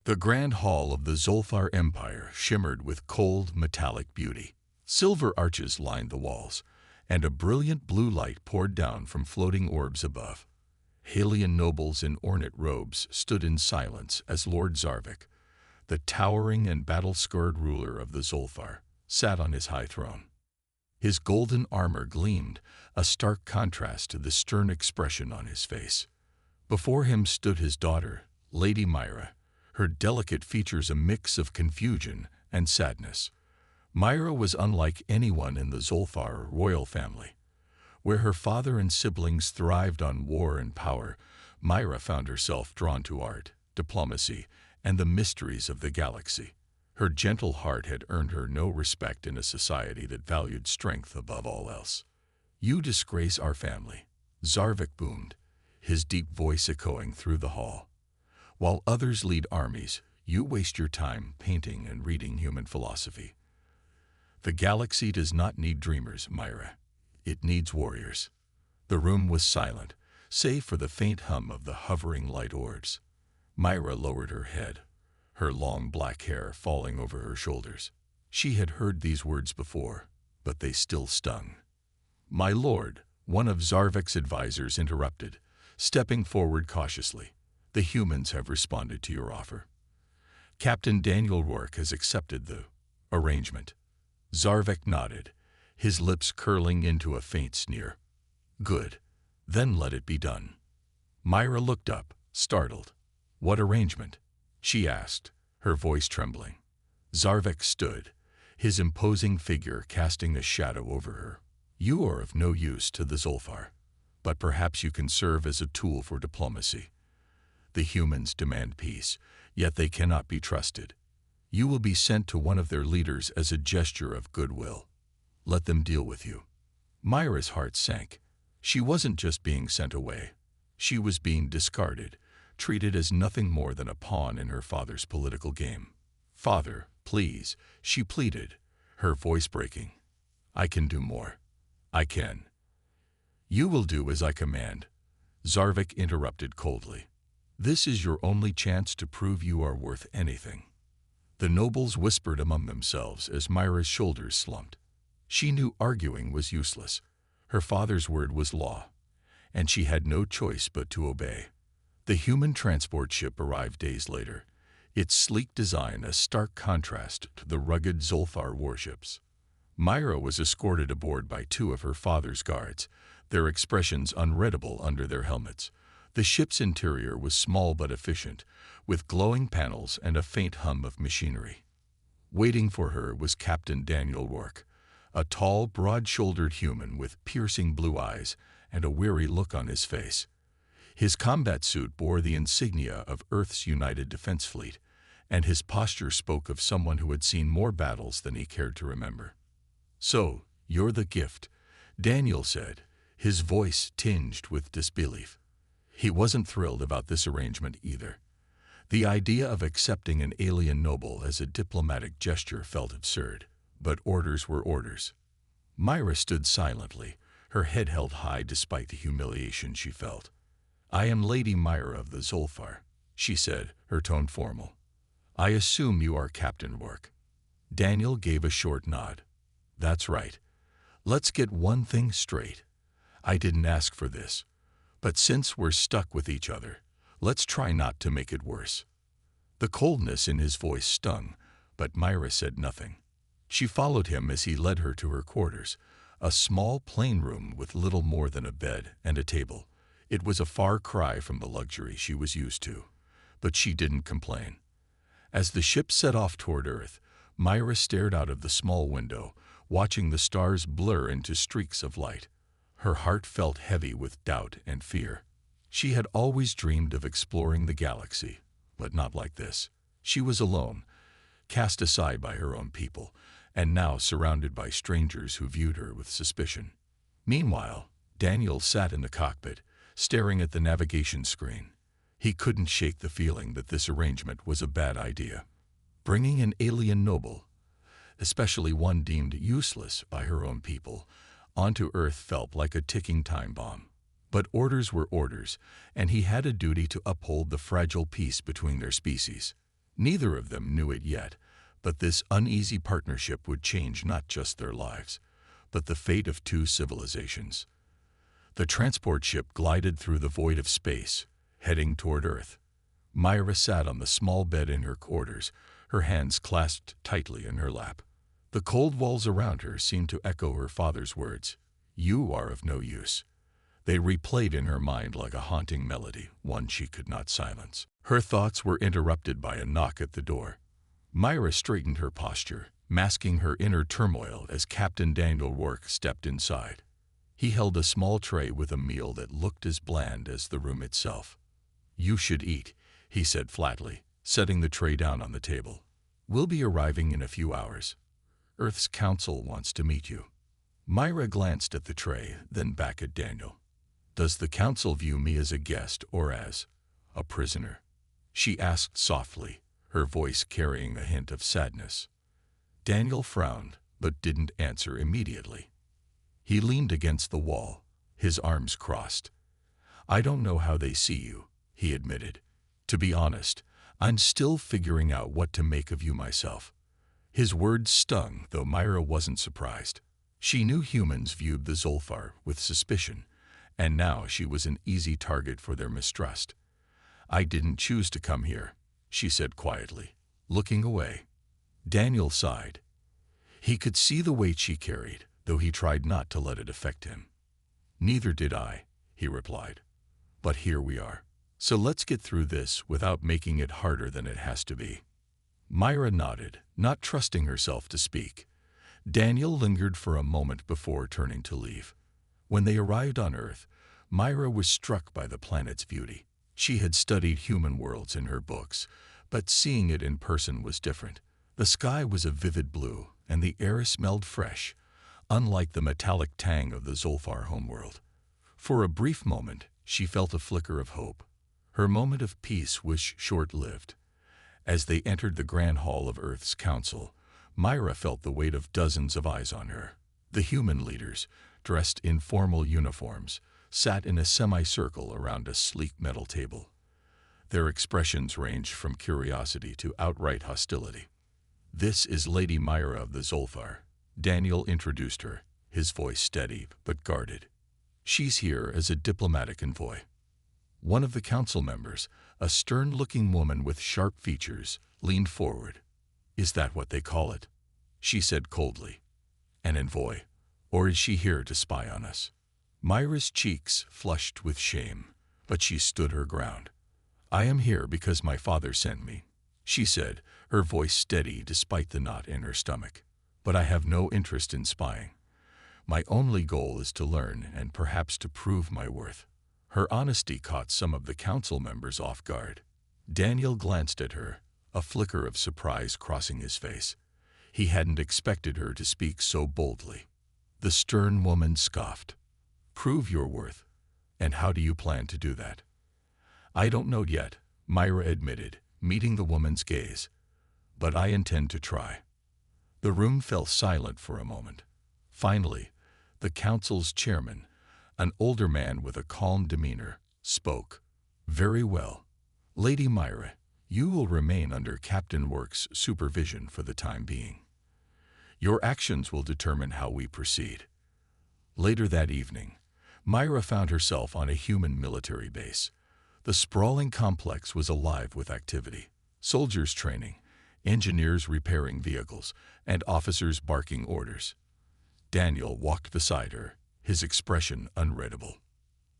The grand hall of the Zolfar Empire shimmered with cold, metallic beauty. Silver arches lined the walls, and a brilliant blue light poured down from floating orbs above. Alien nobles in ornate robes stood in silence as Lord Zarvik, the towering and battle-scarred ruler of the Zolfar, sat on his high throne. His golden armor gleamed, a stark contrast to the stern expression on his face. Before him stood his daughter, Lady Myra, her delicate features a mix of confusion and sadness. Myra was unlike anyone in the Zolfar royal family. Where her father and siblings thrived on war and power, Myra found herself drawn to art, diplomacy, and the mysteries of the galaxy. Her gentle heart had earned her no respect in a society that valued strength above all else. "You disgrace our family," Zarvik boomed, his deep voice echoing through the hall. "While others lead armies, you waste your time painting and reading human philosophy. The galaxy does not need dreamers, Myra. It needs warriors." The room was silent, save for the faint hum of the hovering light orbs. Myra lowered her head, her long black hair falling over her shoulders. She had heard these words before, but they still stung. "My lord," one of Zarvik's advisors interrupted, stepping forward cautiously. "The humans have responded to your offer. Captain Daniel Rourke has accepted the arrangement." Zarvik nodded, his lips curling into a faint sneer. "Good. Then let it be done." Myra looked up, startled. "What arrangement?" she asked, her voice trembling. Zarvik stood, his imposing figure casting a shadow over her. "You are of no use to the Zolfar, but perhaps you can serve as a tool for diplomacy. The humans demand peace, yet they cannot be trusted. You will be sent to one of their leaders as a gesture of goodwill. Let them deal with you." Myra's heart sank. She wasn't just being sent away. She was being discarded, treated as nothing more than a pawn in her father's political game. "Father, please," she pleaded, her voice breaking. "I can do more. I can." "You will do as I command," Zarvik interrupted coldly. "This is your only chance to prove you are worth anything." The nobles whispered among themselves as Myra's shoulders slumped. She knew arguing was useless. Her father's word was law, and she had no choice but to obey. The human transport ship arrived days later, its sleek design a stark contrast to the rugged Zolfar warships. Myra was escorted aboard by two of her father's guards, their expressions unreadable under their helmets. The ship's interior was small but efficient, with glowing panels and a faint hum of machinery. Waiting for her was Captain Daniel Rourke, a tall, broad-shouldered human with piercing blue eyes and a weary look on his face. His combat suit bore the insignia of Earth's United Defense Fleet, and his posture spoke of someone who had seen more battles than he cared to remember. "So, you're the gift," Daniel said, his voice tinged with disbelief. He wasn't thrilled about this arrangement either. The idea of accepting an alien noble as a diplomatic gesture felt absurd, but orders were orders. Myra stood silently, her head held high despite the humiliation she felt. "I am Lady Myra of the Zolfar," she said, her tone formal. "I assume you are Captain Rourke." Daniel gave a short nod. "That's right. Let's get one thing straight. I didn't ask for this. But since we're stuck with each other, let's try not to make it worse." The coldness in his voice stung, but Myra said nothing. She followed him as he led her to her quarters, a small plain room with little more than a bed and a table. It was a far cry from the luxury she was used to, but she didn't complain. As the ship set off toward Earth, Myra stared out of the small window, watching the stars blur into streaks of light. Her heart felt heavy with doubt and fear. She had always dreamed of exploring the galaxy, but not like this. She was alone, cast aside by her own people, and now surrounded by strangers who viewed her with suspicion. Meanwhile, Daniel sat in the cockpit, staring at the navigation screen. He couldn't shake the feeling that this arrangement was a bad idea. Bringing an alien noble, especially one deemed useless by her own people, onto Earth felt like a ticking time bomb. But orders were orders, and he had a duty to uphold the fragile peace between their species. Neither of them knew it yet, but this uneasy partnership would change not just their lives, but the fate of two civilizations. The transport ship glided through the void of space, heading toward Earth. Myra sat on the small bed in her quarters, her hands clasped tightly in her lap. The cold walls around her seemed to echo her father's words, "You are of no use." They replayed in her mind like a haunting melody, one she could not silence. Her thoughts were interrupted by a knock at the door. Myra straightened her posture, masking her inner turmoil as Captain Daniel Work stepped inside. He held a small tray with a meal that looked as bland as the room itself. "You should eat," he said flatly, setting the tray down on the table. "We'll be arriving in a few hours. Earth's Council wants to meet you." Myra glanced at the tray, then back at Daniel. "Does the Council view me as a guest or as a prisoner?" she asked softly, her voice carrying a hint of sadness. Daniel frowned, but didn't answer immediately. He leaned against the wall, his arms crossed. "I don't know how they see you," he admitted. "To be honest, I'm still figuring out what to make of you myself." His words stung, though Myra wasn't surprised. She knew humans viewed the Zolfar with suspicion, and now she was an easy target for their mistrust. "I didn't choose to come here," she said quietly, looking away. Daniel sighed. He could see the weight she carried, though he tried not to let it affect him. "Neither did I," he replied. "But here we are. So let's get through this without making it harder than it has to be." Myra nodded, not trusting herself to speak. Daniel lingered for a moment before turning to leave. When they arrived on Earth, Myra was struck by the planet's beauty. She had studied human worlds in her books, but seeing it in person was different. The sky was a vivid blue, and the air smelled fresh, unlike the metallic tang of the Zolfar homeworld. For a brief moment, she felt a flicker of hope. Her moment of peace was short-lived. As they entered the Grand Hall of Earth's Council, Myra felt the weight of dozens of eyes on her. The human leaders, dressed in formal uniforms, sat in a semicircle around a sleek metal table. Their expressions ranged from curiosity to outright hostility. "This is Lady Myra of the Zolfar," Daniel introduced her, his voice steady but guarded. "She's here as a diplomatic envoy." One of the council members, a stern-looking woman with sharp features, leaned forward. "Is that what they call it?" she said coldly. "An envoy? Or is she here to spy on us?" Myra's cheeks flushed with shame, but she stood her ground. "I am here because my father sent me," she said, her voice steady despite the knot in her stomach. "But I have no interest in spying. My only goal is to learn and perhaps to prove my worth." Her honesty caught some of the council members off guard. Daniel glanced at her, a flicker of surprise crossing his face. He hadn't expected her to speak so boldly. The stern woman scoffed. "Prove your worth? And how do you plan to do that?" "I don't know yet," Myra admitted, meeting the woman's gaze. "But I intend to try." The room fell silent for a moment. Finally, the council's chairman, an older man with a calm demeanor, spoke. "Very well. Lady Myra, you will remain under Captain Work's supervision for the time being. Your actions will determine how we proceed." Later that evening, Myra found herself on a human military base. The sprawling complex was alive with activity. Soldiers training, engineers repairing vehicles, and officers barking orders. Daniel walked beside her, his expression unreadable.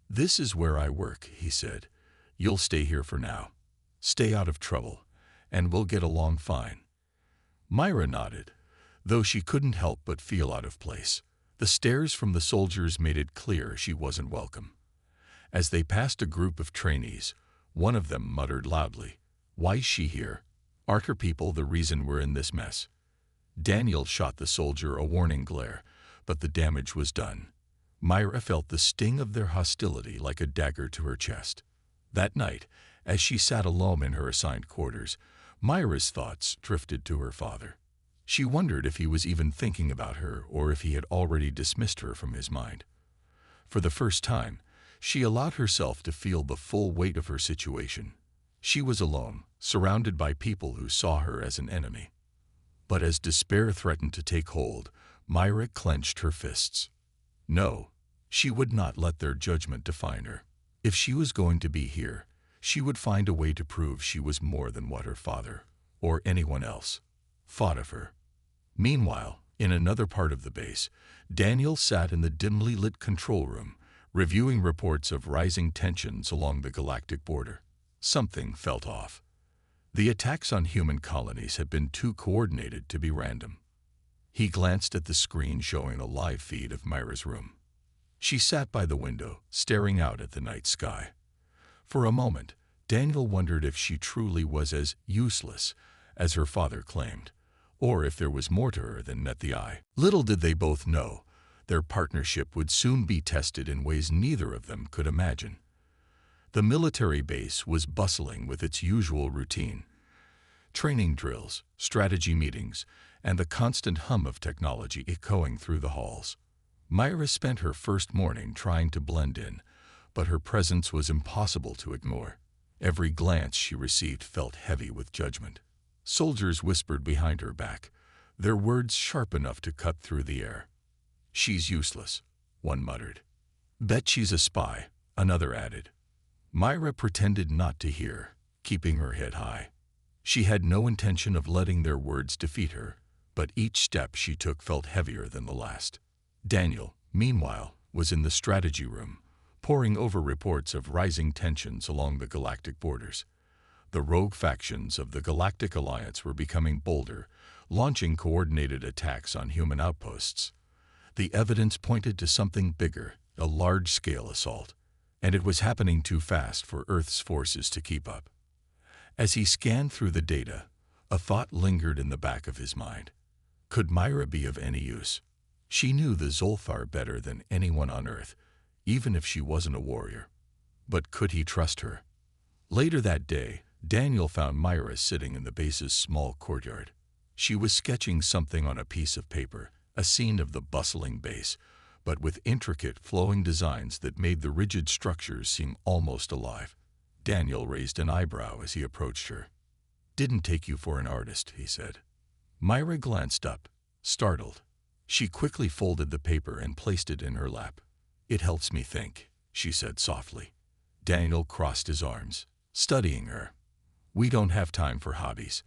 "This is where I work," he said. "You'll stay here for now. Stay out of trouble, and we'll get along fine." Myra nodded, though she couldn't help but feel out of place. The stares from the soldiers made it clear she wasn't welcome. As they passed a group of trainees, one of them muttered loudly, "Why's she here? Aren't her people the reason we're in this mess?" Daniel shot the soldier a warning glare, but the damage was done. Myra felt the sting of their hostility like a dagger to her chest. That night, as she sat alone in her assigned quarters, Myra's thoughts drifted to her father. She wondered if he was even thinking about her or if he had already dismissed her from his mind. For the first time, she allowed herself to feel the full weight of her situation. She was alone, surrounded by people who saw her as an enemy. But as despair threatened to take hold, Myra clenched her fists. No, she would not let their judgment define her. If she was going to be here, she would find a way to prove she was more than what her father, or anyone else, thought of her. Meanwhile, in another part of the base, Daniel sat in the dimly lit control room, reviewing reports of rising tensions along the galactic border. Something felt off. The attacks on human colonies had been too coordinated to be random. He glanced at the screen showing a live feed of Myra's room. She sat by the window, staring out at the night sky. For a moment, Daniel wondered if she truly was as useless as her father claimed, or if there was more to her than met the eye. Little did they both know, their partnership would soon be tested in ways neither of them could imagine. The military base was bustling with its usual routine: training drills, strategy meetings, and the constant hum of technology echoing through the halls. Myra spent her first morning trying to blend in, but her presence was impossible to ignore. Every glance she received felt heavy with judgment. Soldiers whispered behind her back, their words sharp enough to cut through the air. "She's useless," one muttered. "Bet she's a spy," another added. Myra pretended not to hear, keeping her head high. She had no intention of letting their words defeat her, but each step she took felt heavier than the last. Daniel, meanwhile, was in the strategy room, poring over reports of rising tensions along the galactic borders. The rogue factions of the Galactic Alliance were becoming bolder, launching coordinated attacks on human outposts. The evidence pointed to something bigger, a large-scale assault, and it was happening too fast for Earth's forces to keep up. As he scanned through the data, a thought lingered in the back of his mind. Could Myra be of any use? She knew the Zolfar better than anyone on Earth, even if she wasn't a warrior. But could he trust her? Later that day, Daniel found Myra sitting in the base's small courtyard. She was sketching something on a piece of paper, a scene of the bustling base, but with intricate, flowing designs that made the rigid structures seem almost alive. Daniel raised an eyebrow as he approached her. "Didn't take you for an artist," he said. Myra glanced up, startled. She quickly folded the paper and placed it in her lap. "It helps me think," she said softly. Daniel crossed his arms, studying her. "We don't have time for hobbies.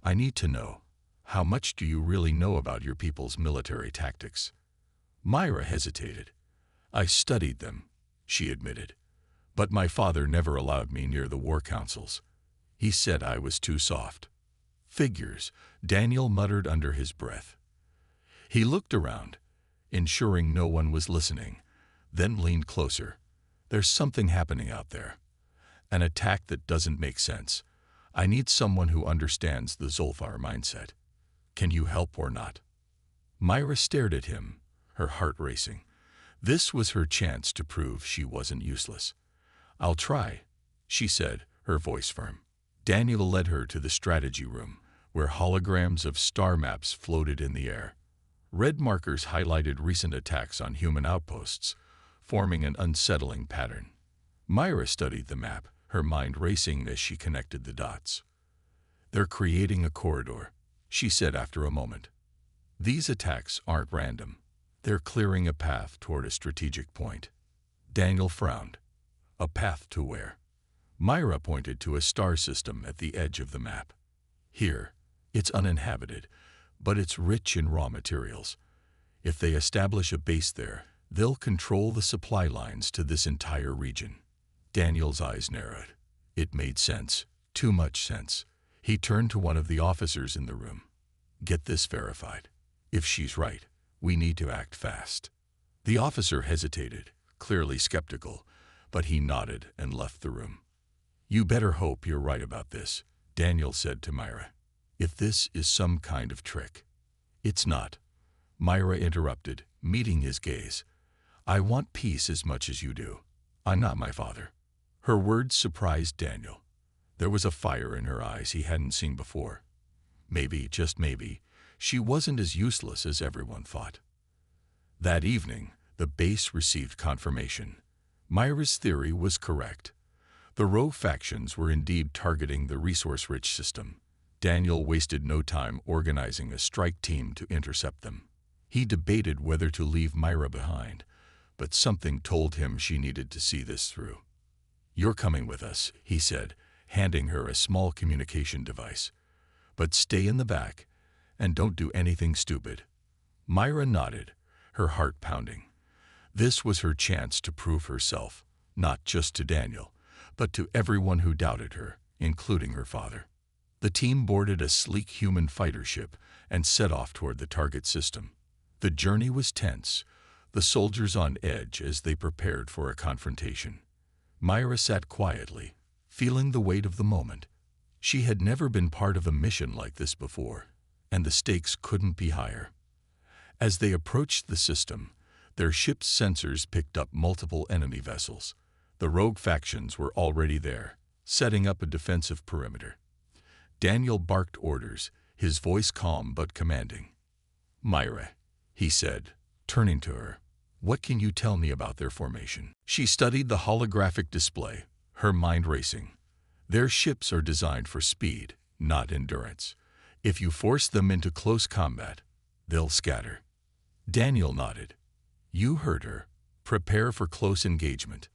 I need to know. How much do you really know about your people's military tactics?" Myra hesitated. "I studied them," she admitted. "But my father never allowed me near the war councils. He said I was too soft." "Figures," Daniel muttered under his breath. He looked around, ensuring no one was listening, then leaned closer. "There's something happening out there. An attack that doesn't make sense. I need someone who understands the Zolfar mindset. Can you help or not?" Myra stared at him, her heart racing. This was her chance to prove she wasn't useless. "I'll try," she said, her voice firm. Daniel led her to the strategy room, where holograms of star maps floated in the air. Red markers highlighted recent attacks on human outposts, forming an unsettling pattern. Myra studied the map, her mind racing as she connected the dots. "They're creating a corridor," she said after a moment. "These attacks aren't random. They're clearing a path toward a strategic point." Daniel frowned. "A path to where?" Myra pointed to a star system at the edge of the map. "Here. It's uninhabited, but it's rich in raw materials. If they establish a base there, they'll control the supply lines to this entire region." Daniel's eyes narrowed. It made sense. Too much sense. He turned to one of the officers in the room. "Get this verified. If she's right, we need to act fast." The officer hesitated, clearly skeptical, but he nodded and left the room. "You better hope you're right about this," Daniel said to Myra. "If this is some kind of trick." "It's not," Myra interrupted, meeting his gaze. "I want peace as much as you do. I'm not my father." Her words surprised Daniel. There was a fire in her eyes he hadn't seen before. Maybe, just maybe, she wasn't as useless as everyone thought. That evening, the base received confirmation. Myra's theory was correct. The rogue factions were indeed targeting the resource-rich system. Daniel wasted no time organizing a strike team to intercept them. He debated whether to leave Myra behind, but something told him she needed to see this through. "You're coming with us," he said, handing her a small communication device. "But stay in the back, and don't do anything stupid." Myra nodded, her heart pounding. This was her chance to prove herself, not just to Daniel, but to everyone who doubted her, including her father. The team boarded a sleek human fighter ship and set off toward the target system. The journey was tense, the soldiers on edge as they prepared for a confrontation. Myra sat quietly, feeling the weight of the moment. She had never been part of a mission like this before, and the stakes couldn't be higher. As they approached the system, their ship's sensors picked up multiple enemy vessels. The rogue factions were already there, setting up a defensive perimeter. Daniel barked orders, his voice calm but commanding. "Myra," he said, turning to her, "what can you tell me about their formation?" She studied the holographic display, her mind racing. Their ships are designed for speed, not endurance. If you force them into close combat, they'll scatter. Daniel nodded. "You heard her. Prepare for close engagement."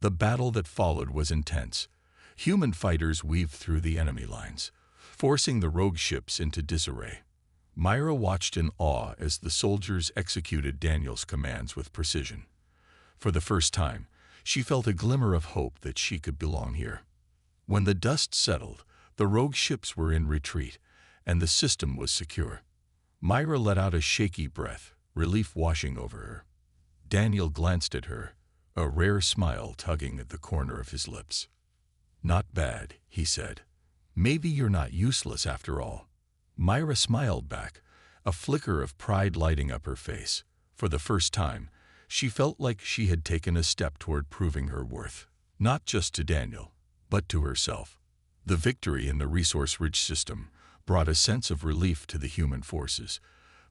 The battle that followed was intense. Human fighters weaved through the enemy lines, forcing the rogue ships into disarray. Myra watched in awe as the soldiers executed Daniel's commands with precision. For the first time, she felt a glimmer of hope that she could belong here. When the dust settled, the rogue ships were in retreat, and the system was secure. Myra let out a shaky breath, relief washing over her. Daniel glanced at her, a rare smile tugging at the corner of his lips. "Not bad," he said. "Maybe you're not useless after all." Myra smiled back, a flicker of pride lighting up her face. For the first time, she felt like she had taken a step toward proving her worth, not just to Daniel, but to herself. The victory in the resource-rich system brought a sense of relief to the human forces,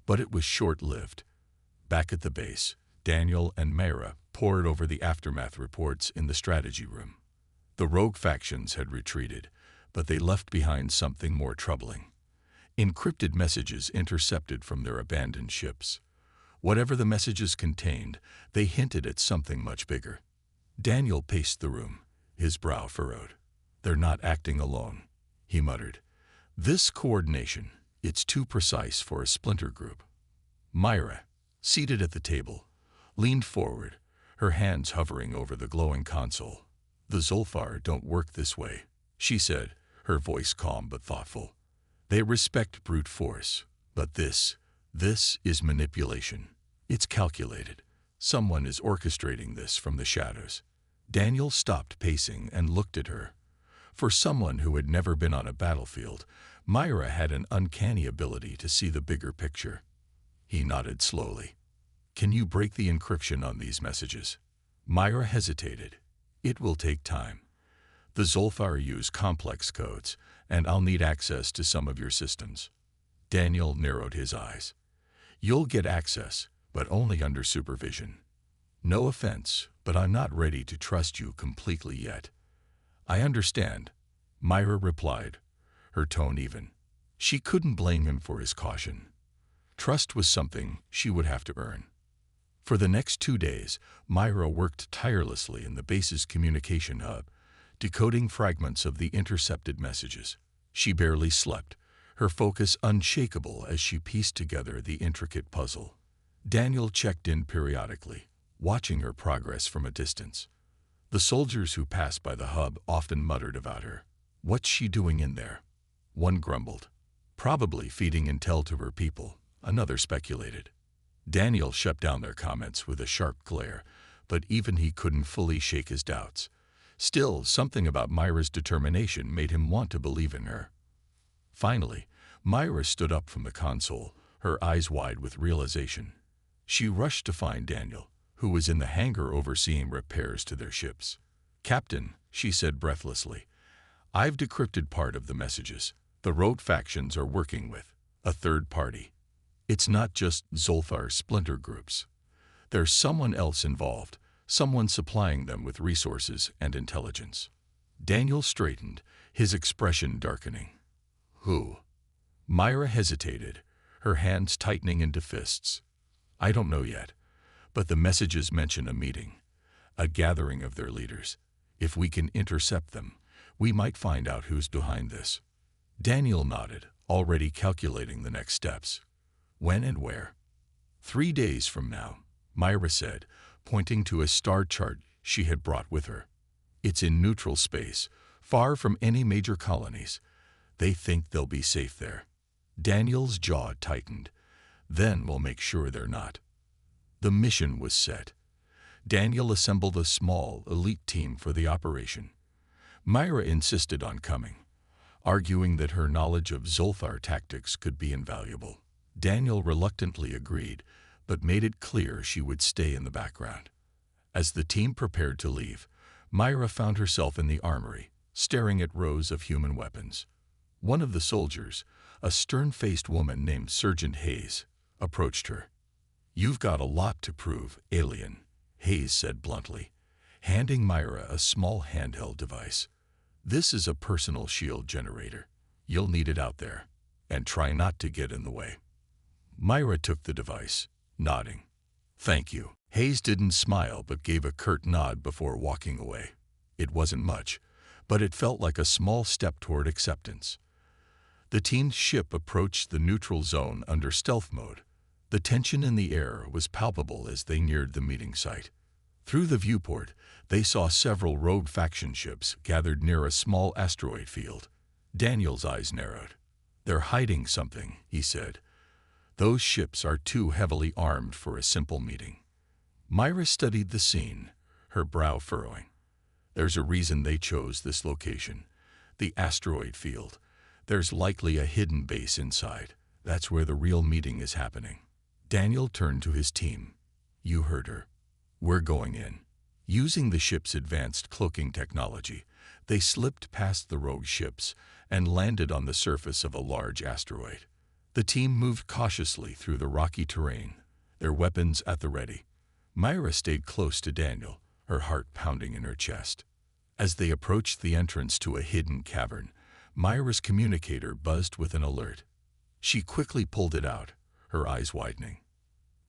but it was short-lived. Back at the base, Daniel and Myra pored over the aftermath reports in the strategy room. The rogue factions had retreated, but they left behind something more troubling. Encrypted messages intercepted from their abandoned ships. Whatever the messages contained, they hinted at something much bigger. Daniel paced the room, his brow furrowed. "They're not acting alone," he muttered. "This coordination, it's too precise for a splinter group." Myra, seated at the table, leaned forward, her hands hovering over the glowing console. "The Zolfar don't work this way," she said, her voice calm but thoughtful. "They respect brute force, but this is manipulation. It's calculated. Someone is orchestrating this from the shadows." Daniel stopped pacing and looked at her. For someone who had never been on a battlefield, Myra had an uncanny ability to see the bigger picture. He nodded slowly. "Can you break the encryption on these messages?" Myra hesitated. "It will take time. The Zolfar use complex codes, and I'll need access to some of your systems." Daniel narrowed his eyes. "You'll get access, but only under supervision. No offense, but I'm not ready to trust you completely yet." "I understand," Myra replied, her tone even. She couldn't blame him for his caution. Trust was something she would have to earn. For the next 2 days, Myra worked tirelessly in the base's communication hub, decoding fragments of the intercepted messages. She barely slept, her focus unshakable as she pieced together the intricate puzzle. Daniel checked in periodically, watching her progress from a distance. The soldiers who passed by the hub often muttered about her. "What's she doing in there?" One grumbled. "Probably feeding intel to her people," another speculated. Daniel shut down their comments with a sharp glare, but even he couldn't fully shake his doubts. Still, something about Myra's determination made him want to believe in her. Finally, Myra stood up from the console, her eyes wide with realization. She rushed to find Daniel, who was in the hangar overseeing repairs to their ships. "Captain," she said breathlessly, "I've decrypted part of the messages. The rogue factions are working with a third party. It's not just Zolfar splinter groups. There's someone else involved, someone supplying them with resources and intelligence." Daniel straightened, his expression darkening. Who? Myra hesitated, her hands tightening into fists. I don't know yet, but the messages mention a meeting, a gathering of their leaders. If we can intercept them, we might find out who's behind this. Daniel nodded, already calculating the next steps. When and where? 3 days from now, Myra said, pointing to a star chart she had brought with her. It's in neutral space, far from any major colonies. They think they'll be safe there. Daniel's jaw tightened. Then we'll make sure they're not. The mission was set. Daniel assembled a small, elite team for the operation. Myra insisted on coming, arguing that her knowledge of Zolthar tactics could be invaluable. Daniel reluctantly agreed, but made it clear she would stay in the background. As the team prepared to leave, Myra found herself in the armory, staring at rows of human weapons. One of the soldiers, a stern-faced woman named Sergeant Hayes, approached her. You've got a lot to prove, alien, Hayes said bluntly, handing Myra a small handheld device. This is a personal shield generator. You'll need it out there, and try not to get in the way. Myra took the device, nodding. Thank you. Hayes didn't smile but gave a curt nod before walking away. It wasn't much, but it felt like a small step toward acceptance. The team's ship approached the neutral zone under stealth mode. The tension in the air was palpable as they neared the meeting site. Through the viewport, they saw several rogue faction ships gathered near a small asteroid field. Daniel's eyes narrowed. They're hiding something, he said. Those ships are too heavily armed for a simple meeting. Myra studied the scene, her brow furrowing. There's a reason they chose this location. The asteroid field. There's likely a hidden base inside. That's where the real meeting is happening. Daniel turned to his team. You heard her. We're going in. Using the ship's advanced cloaking technology, they slipped past the rogue ships and landed on the surface of a large asteroid. The team moved cautiously through the rocky terrain, their weapons at the ready. Myra stayed close to Daniel, her heart pounding in her chest. As they approached the entrance to a hidden cavern, Myra's communicator buzzed with an alert. She quickly pulled it out, her eyes widening.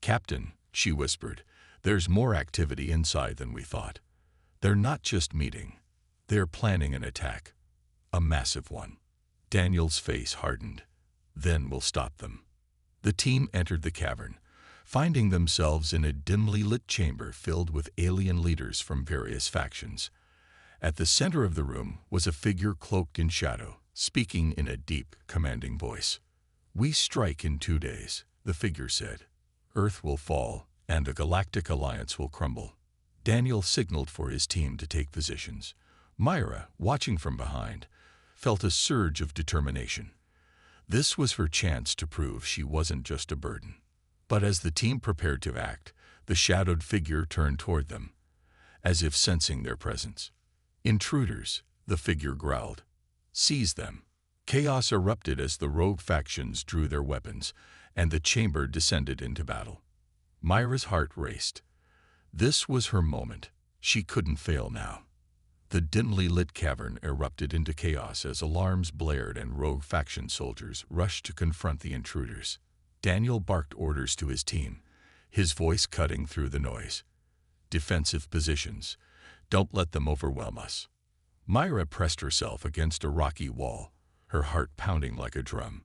Captain, she whispered, there's more activity inside than we thought. They're not just meeting. They're planning an attack. A massive one. Daniel's face hardened. Then we'll stop them. The team entered the cavern, finding themselves in a dimly lit chamber filled with alien leaders from various factions. At the center of the room was a figure cloaked in shadow, speaking in a deep, commanding voice. We strike in 2 days, the figure said. Earth will fall, and the galactic alliance will crumble. Daniel signaled for his team to take positions. Myra, watching from behind, felt a surge of determination. This was her chance to prove she wasn't just a burden. But as the team prepared to act, the shadowed figure turned toward them, as if sensing their presence. Intruders, the figure growled. Seize them. Chaos erupted as the rogue factions drew their weapons, and the chamber descended into battle. Myra's heart raced. This was her moment. She couldn't fail now. The dimly lit cavern erupted into chaos as alarms blared and rogue faction soldiers rushed to confront the intruders. Daniel barked orders to his team, his voice cutting through the noise. Defensive positions. Don't let them overwhelm us. Myra pressed herself against a rocky wall, her heart pounding like a drum.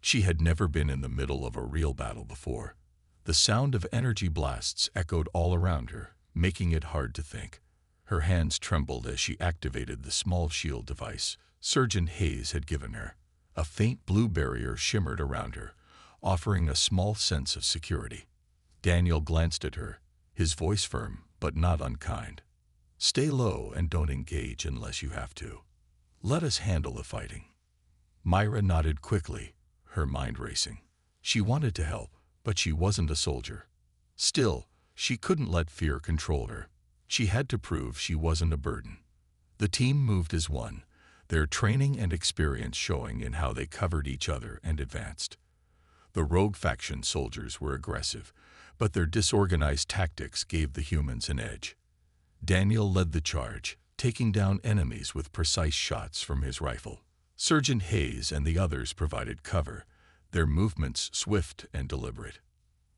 She had never been in the middle of a real battle before. The sound of energy blasts echoed all around her, making it hard to think. Her hands trembled as she activated the small shield device Sergeant Hayes had given her. A faint blue barrier shimmered around her, offering a small sense of security. Daniel glanced at her, his voice firm but not unkind. Stay low and don't engage unless you have to. Let us handle the fighting. Myra nodded quickly, her mind racing. She wanted to help, but she wasn't a soldier. Still, she couldn't let fear control her. She had to prove she wasn't a burden. The team moved as one, their training and experience showing in how they covered each other and advanced. The rogue faction soldiers were aggressive, but their disorganized tactics gave the humans an edge. Daniel led the charge, taking down enemies with precise shots from his rifle. Sergeant Hayes and the others provided cover, their movements swift and deliberate.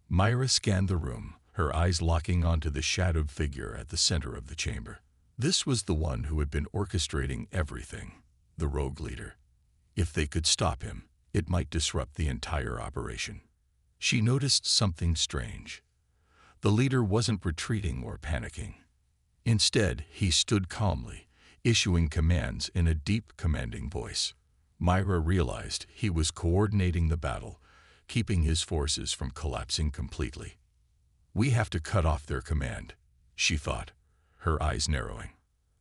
Myra scanned the room, her eyes locking onto the shadowed figure at the center of the chamber. This was the one who had been orchestrating everything, the rogue leader. If they could stop him, it might disrupt the entire operation. She noticed something strange. The leader wasn't retreating or panicking. Instead, he stood calmly, issuing commands in a deep, commanding voice. Myra realized he was coordinating the battle, keeping his forces from collapsing completely. "We have to cut off their command," she thought, her eyes narrowing.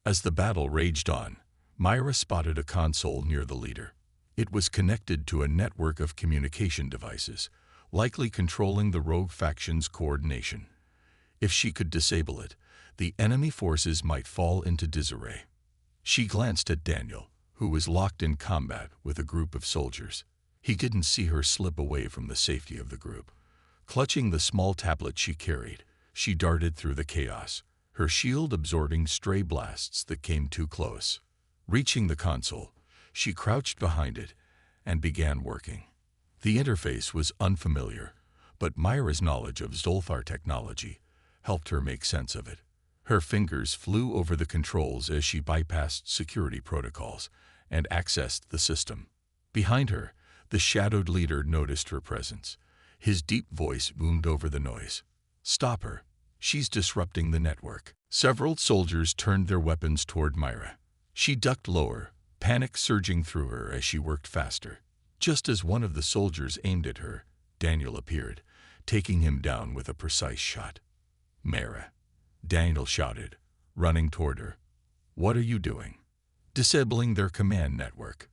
As the battle raged on, Myra spotted a console near the leader. It was connected to a network of communication devices, likely controlling the rogue faction's coordination. If she could disable it, the enemy forces might fall into disarray. She glanced at Daniel, who was locked in combat with a group of soldiers. He didn't see her slip away from the safety of the group. Clutching the small tablet she carried, she darted through the chaos, her shield absorbing stray blasts that came too close. Reaching the console, she crouched behind it and began working. The interface was unfamiliar, but Myra's knowledge of Zolfar technology helped her make sense of it. Her fingers flew over the controls as she bypassed security protocols and accessed the system. Behind her, the shadowed leader noticed her presence. His deep voice boomed over the noise. "Stop her. She's disrupting the network." Several soldiers turned their weapons toward Myra. She ducked lower, panic surging through her as she worked faster. Just as one of the soldiers aimed at her, Daniel appeared, taking him down with a precise shot. "Myra," Daniel shouted, running toward her. "What are you doing?" "Disabling their command network."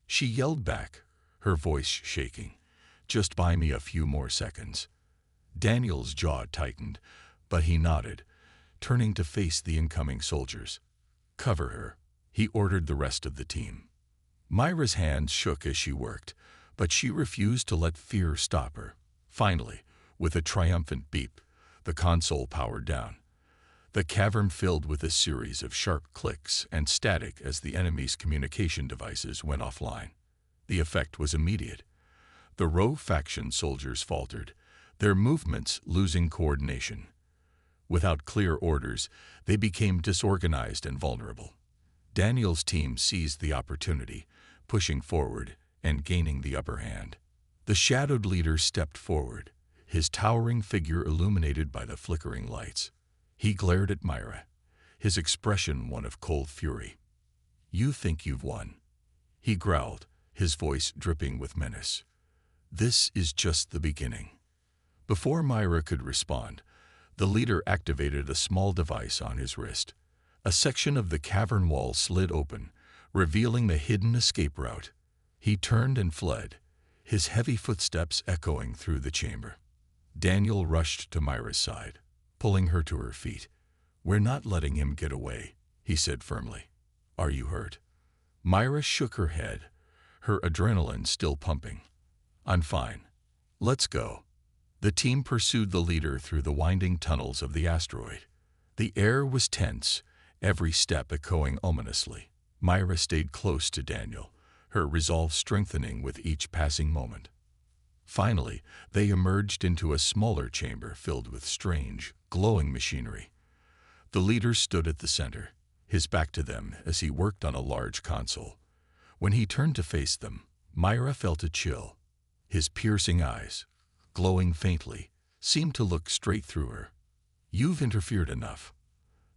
She yelled back, her voice shaking. "Just buy me a few more seconds." Daniel's jaw tightened, but he nodded, turning to face the incoming soldiers. "Cover her," he ordered the rest of the team. Myra's hands shook as she worked, but she refused to let fear stop her. Finally, with a triumphant beep, the console powered down. The cavern filled with a series of sharp clicks and static as the enemy's communication devices went offline. The effect was immediate. The rogue faction soldiers faltered, their movements losing coordination. Without clear orders, they became disorganized and vulnerable. Daniel's team seized the opportunity, pushing forward and gaining the upper hand. The shadowed leader stepped forward, his towering figure illuminated by the flickering lights. He glared at Myra, his expression one of cold fury. "You think you've won," he growled, his voice dripping with menace. "This is just the beginning." Before Myra could respond, the leader activated a small device on his wrist. A section of the cavern wall slid open, revealing the hidden escape route. He turned and fled, his heavy footsteps echoing through the chamber. Daniel rushed to Myra's side, pulling her to her feet. "We're not letting him get away," he said firmly. "Are you hurt?" Myra shook her head, her adrenaline still pumping. "I'm fine. Let's go." The team pursued the leader through the winding tunnels of the asteroid. The air was tense, every step echoing ominously. Myra stayed close to Daniel, her resolve strengthening with each passing moment. Finally, they emerged into a smaller chamber filled with strange, glowing machinery. The leader stood at the center, his back to them as he worked on a large console. When he turned to face them, Myra felt a chill. His piercing eyes, glowing faintly, seemed to look straight through her. "You've interfered enough,"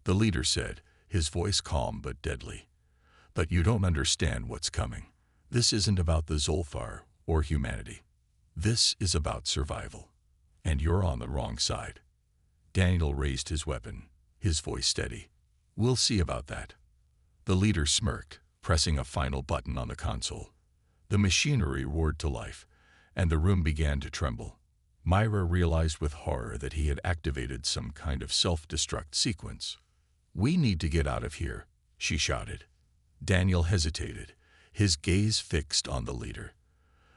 the leader said, his voice calm but deadly. "But you don't understand what's coming. This isn't about the Zolfar or humanity. This is about survival. And you're on the wrong side." Daniel raised his weapon, his voice steady. "We'll see about that." The leader smirked, pressing a final button on the console. The machinery roared to life, and the room began to tremble. Myra realized with horror that he had activated some kind of self-destruct sequence. "We need to get out of here," she shouted. Daniel hesitated, his gaze fixed on the leader.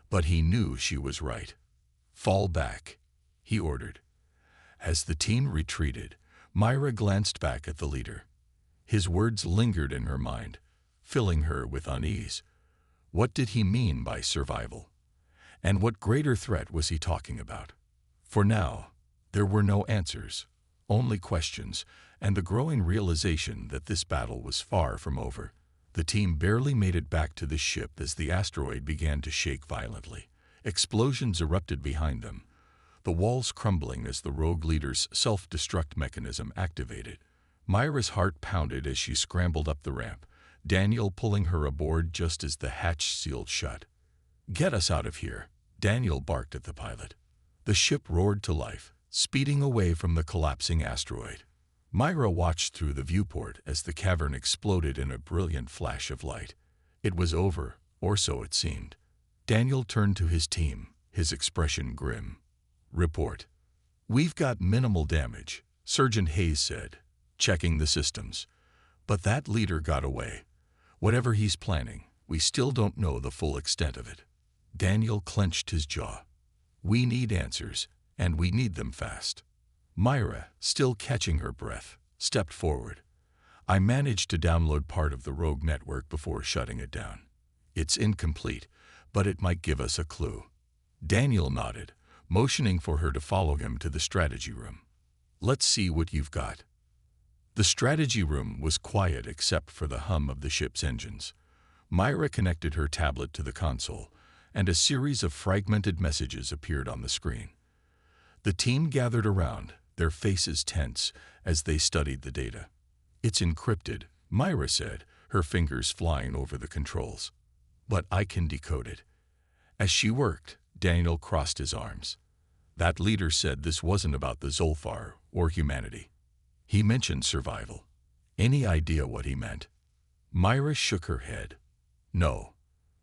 But he knew she was right. "Fall back," he ordered. As the team retreated, Myra glanced back at the leader. His words lingered in her mind, filling her with unease. What did he mean by survival? And what greater threat was he talking about? For now, there were no answers, only questions, and the growing realization that this battle was far from over. The team barely made it back to the ship as the asteroid began to shake violently. Explosions erupted behind them, the walls crumbling as the rogue leader's self-destruct mechanism activated. Myra's heart pounded as she scrambled up the ramp, Daniel pulling her aboard just as the hatch sealed shut. "Get us out of here," Daniel barked at the pilot. The ship roared to life, speeding away from the collapsing asteroid. Myra watched through the viewport as the cavern exploded in a brilliant flash of light. It was over, or so it seemed. Daniel turned to his team, his expression grim. "Report." "We've got minimal damage," Sergeant Hayes said, checking the systems. "But that leader got away. Whatever he's planning, we still don't know the full extent of it." Daniel clenched his jaw. "We need answers, and we need them fast." Myra, still catching her breath, stepped forward. "I managed to download part of the rogue network before shutting it down. It's incomplete, but it might give us a clue." Daniel nodded, motioning for her to follow him to the strategy room. "Let's see what you've got." The strategy room was quiet except for the hum of the ship's engines. Myra connected her tablet to the console, and a series of fragmented messages appeared on the screen. The team gathered around, their faces tense as they studied the data. "It's encrypted," Myra said, her fingers flying over the controls. "But I can decode it." As she worked, Daniel crossed his arms. "That leader said this wasn't about the Zolfar or humanity. He mentioned survival. Any idea what he meant?" Myra shook her head. "No.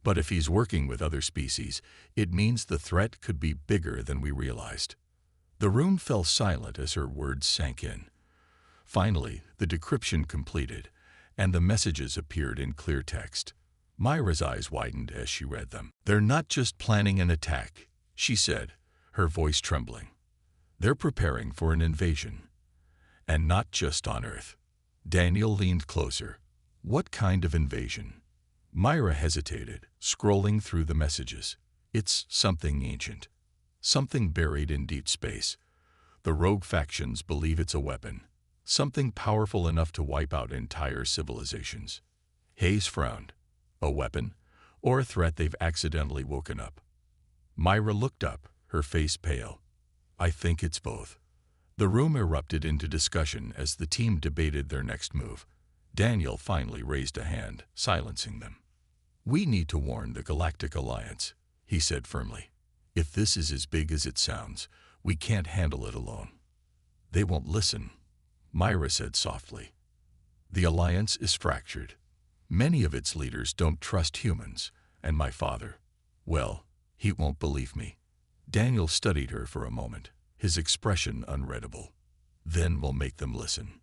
But if he's working with other species, it means the threat could be bigger than we realized." The room fell silent as her words sank in. Finally, the decryption completed, and the messages appeared in clear text. Myra's eyes widened as she read them. "They're not just planning an attack," she said, her voice trembling. "They're preparing for an invasion. And not just on Earth." Daniel leaned closer. "What kind of invasion?" Myra hesitated, scrolling through the messages. "It's something ancient. Something buried in deep space. The rogue factions believe it's a weapon. Something powerful enough to wipe out entire civilizations." Hayes frowned. "A weapon? Or a threat they've accidentally woken up?" Myra looked up, her face pale. "I think it's both." The room erupted into discussion as the team debated their next move. Daniel finally raised a hand, silencing them. "We need to warn the Galactic Alliance," he said firmly. "If this is as big as it sounds, we can't handle it alone." "They won't listen," Myra said softly. "The Alliance is fractured. Many of its leaders don't trust humans, and my father, well, he won't believe me." Daniel studied her for a moment, his expression unreadable. "Then we'll make them listen."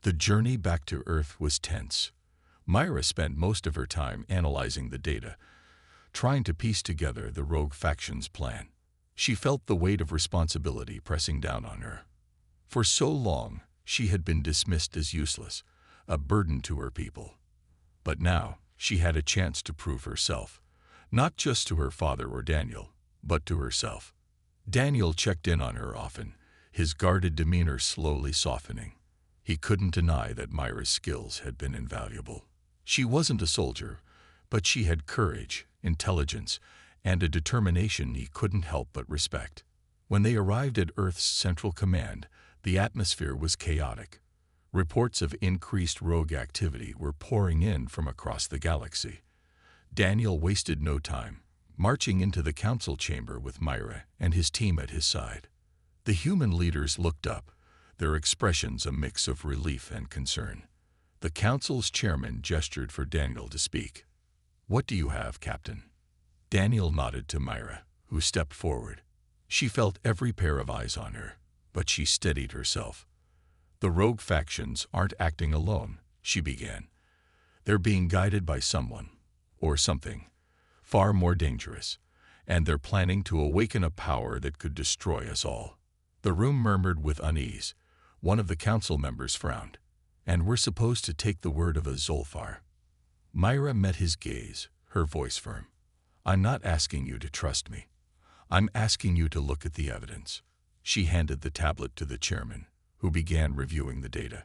The journey back to Earth was tense. Myra spent most of her time analyzing the data, trying to piece together the rogue faction's plan. She felt the weight of responsibility pressing down on her. For so long, she had been dismissed as useless, a burden to her people. But now, she had a chance to prove herself, not just to her father or Daniel, but to herself. Daniel checked in on her often, his guarded demeanor slowly softening. He couldn't deny that Myra's skills had been invaluable. She wasn't a soldier, but she had courage, intelligence, and a determination he couldn't help but respect. When they arrived at Earth's Central Command, the atmosphere was chaotic. Reports of increased rogue activity were pouring in from across the galaxy. Daniel wasted no time, marching into the council chamber with Myra and his team at his side. The human leaders looked up, their expressions a mix of relief and concern. The council's chairman gestured for Daniel to speak. "What do you have, Captain?" Daniel nodded to Myra, who stepped forward. She felt every pair of eyes on her, but she steadied herself. "The rogue factions aren't acting alone," she began. "They're being guided by someone, or something, far more dangerous, and they're planning to awaken a power that could destroy us all." The room murmured with unease. One of the council members frowned. And we're supposed to take the word of a Zolfar. Myra met his gaze, her voice firm. I'm not asking you to trust me. I'm asking you to look at the evidence. She handed the tablet to the chairman, who began reviewing the data.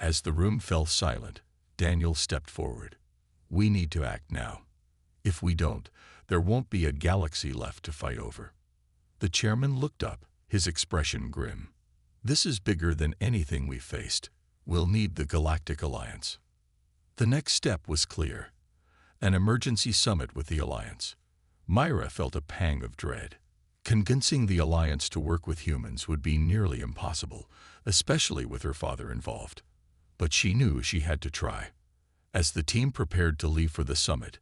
As the room fell silent, Daniel stepped forward. We need to act now. If we don't, there won't be a galaxy left to fight over. The chairman looked up, his expression grim. This is bigger than anything we've faced. We'll need the Galactic Alliance. The next step was clear. An emergency summit with the Alliance. Myra felt a pang of dread. Convincing the Alliance to work with humans would be nearly impossible, especially with her father involved. But she knew she had to try. As the team prepared to leave for the summit,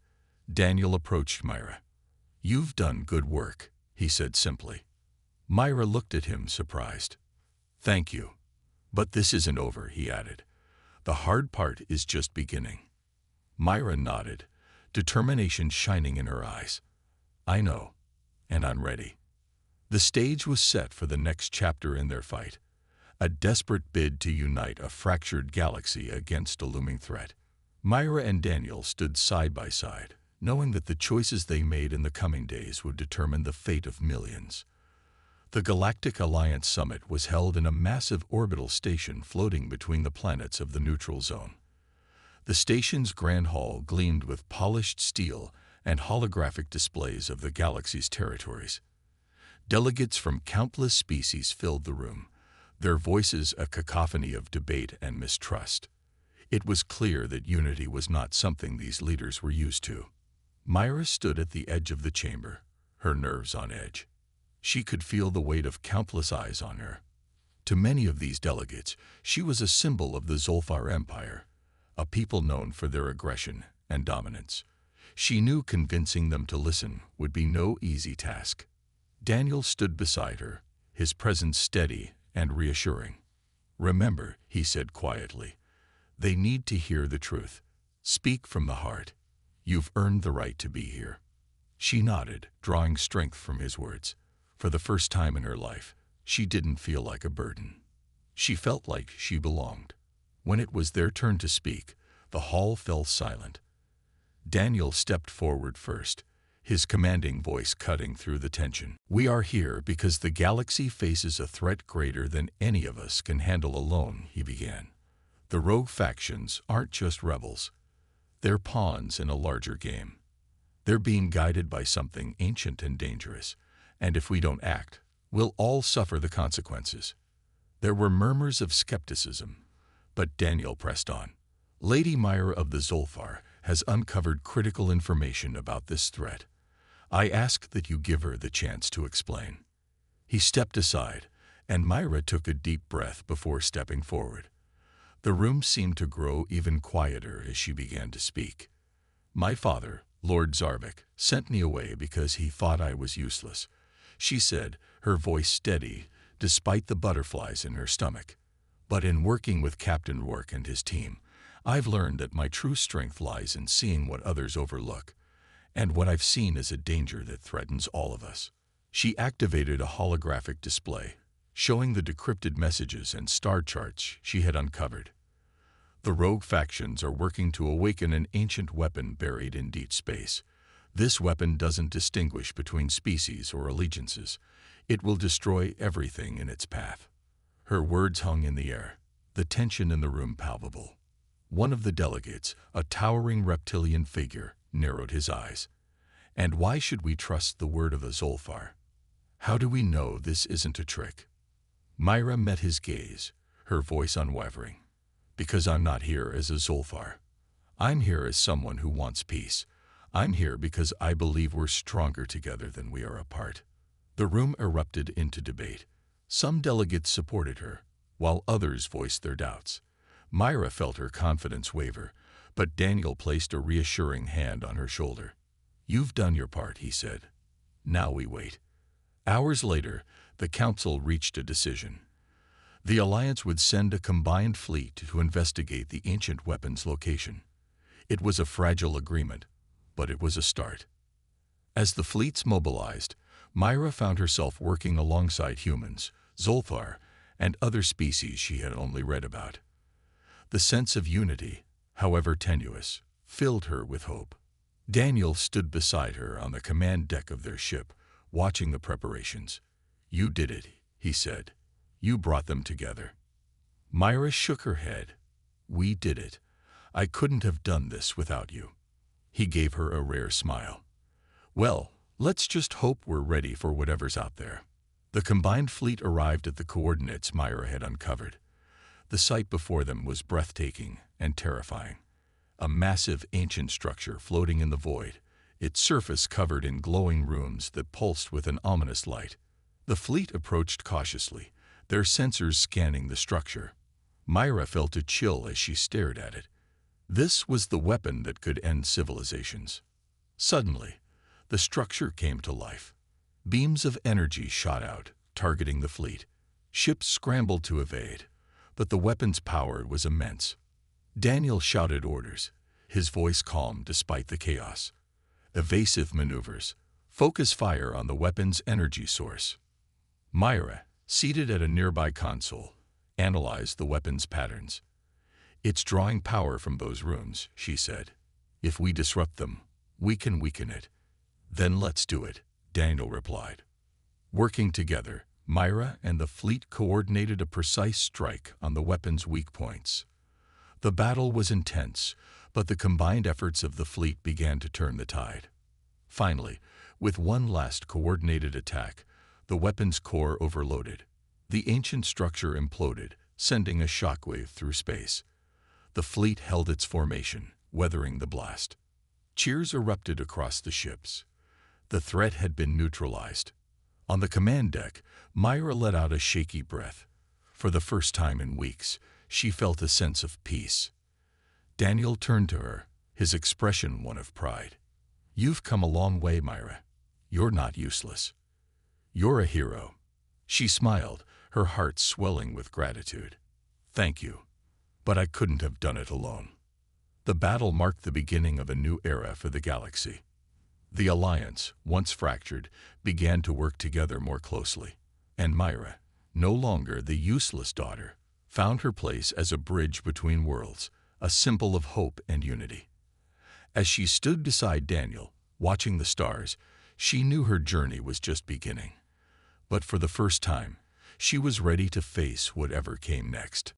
Daniel approached Myra. You've done good work, he said simply. Myra looked at him, surprised. Thank you. But this isn't over, he added. The hard part is just beginning. Myra nodded, determination shining in her eyes. I know, and I'm ready. The stage was set for the next chapter in their fight, a desperate bid to unite a fractured galaxy against a looming threat. Myra and Daniel stood side by side, knowing that the choices they made in the coming days would determine the fate of millions. The Galactic Alliance Summit was held in a massive orbital station floating between the planets of the neutral zone. The station's grand hall gleamed with polished steel and holographic displays of the galaxy's territories. Delegates from countless species filled the room, their voices a cacophony of debate and mistrust. It was clear that unity was not something these leaders were used to. Myra stood at the edge of the chamber, her nerves on edge. She could feel the weight of countless eyes on her. To many of these delegates, she was a symbol of the Zolfar Empire, a people known for their aggression and dominance. She knew convincing them to listen would be no easy task. Daniel stood beside her, his presence steady and reassuring. Remember, he said quietly, they need to hear the truth. Speak from the heart. You've earned the right to be here. She nodded, drawing strength from his words. For the first time in her life, she didn't feel like a burden. She felt like she belonged. When it was their turn to speak, the hall fell silent. Daniel stepped forward first, his commanding voice cutting through the tension. We are here because the galaxy faces a threat greater than any of us can handle alone, he began. The rogue factions aren't just rebels. They're pawns in a larger game. They're being guided by something ancient and dangerous. And if we don't act, we'll all suffer the consequences. There were murmurs of skepticism, but Daniel pressed on. Lady Myra of the Zolfar has uncovered critical information about this threat. I ask that you give her the chance to explain. He stepped aside, and Myra took a deep breath before stepping forward. The room seemed to grow even quieter as she began to speak. My father, Lord Zarvik, sent me away because he thought I was useless, she said, her voice steady, despite the butterflies in her stomach. But in working with Captain Rourke and his team, I've learned that my true strength lies in seeing what others overlook, and what I've seen is a danger that threatens all of us. She activated a holographic display, showing the decrypted messages and star charts she had uncovered. The rogue factions are working to awaken an ancient weapon buried in deep space. This weapon doesn't distinguish between species or allegiances. It will destroy everything in its path. Her words hung in the air, the tension in the room palpable. One of the delegates, a towering reptilian figure, narrowed his eyes. And why should we trust the word of a Zolfar? How do we know this isn't a trick? Myra met his gaze, her voice unwavering. Because I'm not here as a Zolfar. I'm here as someone who wants peace. I'm here because I believe we're stronger together than we are apart. The room erupted into debate. Some delegates supported her, while others voiced their doubts. Myra felt her confidence waver, but Daniel placed a reassuring hand on her shoulder. You've done your part, he said. Now we wait. Hours later, the council reached a decision. The Alliance would send a combined fleet to investigate the ancient weapon's location. It was a fragile agreement, but it was a start. As the fleets mobilized, Myra found herself working alongside humans, Zolfar, and other species she had only read about. The sense of unity, however tenuous, filled her with hope. Daniel stood beside her on the command deck of their ship, watching the preparations. "You did it," he said. "You brought them together." Myra shook her head. "We did it. I couldn't have done this without you." He gave her a rare smile. "Well, let's just hope we're ready for whatever's out there." The combined fleet arrived at the coordinates Myra had uncovered. The sight before them was breathtaking and terrifying. A massive ancient structure floating in the void, its surface covered in glowing rooms that pulsed with an ominous light. The fleet approached cautiously, their sensors scanning the structure. Myra felt a chill as she stared at it. This was the weapon that could end civilizations. Suddenly, the structure came to life. Beams of energy shot out, targeting the fleet. Ships scrambled to evade, but the weapon's power was immense. Daniel shouted orders, his voice calm despite the chaos. "Evasive maneuvers. Focus fire on the weapon's energy source." Myra, seated at a nearby console, analyzed the weapon's patterns. "It's drawing power from those rooms," she said. "If we disrupt them, we can weaken it." "Then let's do it," Daniel replied. Working together, Myra and the fleet coordinated a precise strike on the weapon's weak points. The battle was intense, but the combined efforts of the fleet began to turn the tide. Finally, with one last coordinated attack, the weapon's core overloaded. The ancient structure imploded, sending a shockwave through space. The fleet held its formation, weathering the blast. Cheers erupted across the ships. The threat had been neutralized. On the command deck, Myra let out a shaky breath. For the first time in weeks, she felt a sense of peace. Daniel turned to her, his expression one of pride. "You've come a long way, Myra. You're not useless. You're a hero." She smiled, her heart swelling with gratitude. "Thank you. But I couldn't have done it alone." The battle marked the beginning of a new era for the galaxy. The Alliance, once fractured, began to work together more closely. And Myra, no longer the useless daughter, found her place as a bridge between worlds, a symbol of hope and unity. As she stood beside Daniel, watching the stars, she knew her journey was just beginning. But for the first time, she was ready to face whatever came next.